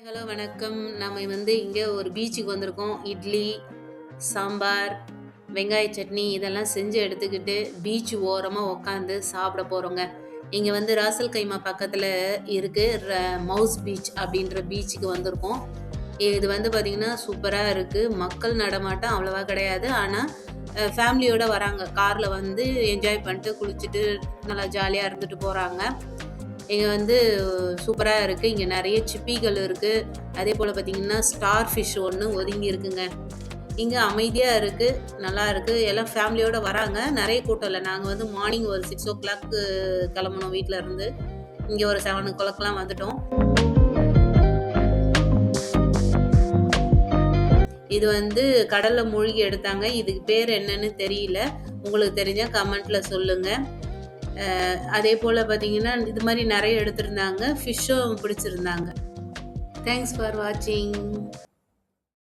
Hello வணக்கம். நம்ம இங்கே ஒரு பீச்சுக்கு வந்திருக்கோம். இட்லி, சாம்பார், வெங்காய சட்னி இதெல்லாம் செஞ்சு எடுத்துக்கிட்டு பீச் ஓரமாக உக்காந்து சாப்பிட போகிறோங்க. இங்கே ராசல் கைமா பக்கத்தில் இருக்குது மவுஸ் பீச் அப்படின்ற பீச்சுக்கு வந்திருக்கோம். இது பார்த்திங்கன்னா சூப்பராக இருக்குது. மக்கள் நடமாட்டம் அவ்வளோவா கிடையாது. ஆனால் ஃபேமிலியோடு வராங்க. காரில் என்ஜாய் பண்ணிட்டு குளிச்சுட்டு நல்லா ஜாலியாக இருந்துட்டு போகிறாங்க. இங்கே சூப்பராக இருக்குது. இங்கே நிறைய சிப்பிகள் இருக்குது. அதே போல் பார்த்திங்கன்னா ஸ்டார் ஃபிஷ் ஒன்று ஒதுங்கி இருக்குங்க. இங்கே அமைதியாக இருக்குது, நல்லா இருக்குது. எல்லாம் ஃபேமிலியோடு வராங்க. நிறைய கூட்டம் இல்லை. நாங்கள் மார்னிங் ஒரு 6 o'clock கிளம்பணும் வீட்டில் இருந்து. இங்கே ஒரு 7 o'clockலாம் வந்துட்டோம். இது கடலில் மூழ்கி எடுத்தாங்க. இதுக்கு பேர் என்னன்னு தெரியல. உங்களுக்கு தெரிஞ்சால் கமெண்ட்டில் சொல்லுங்கள். அதே போல் பார்த்திங்கன்னா இது மாதிரி நிறைய எடுத்திருந்தாங்க. ஃபிஷ்ஷும் பிடிச்சிருந்தாங்க. தேங்க்ஸ் ஃபார் வாட்சிங்.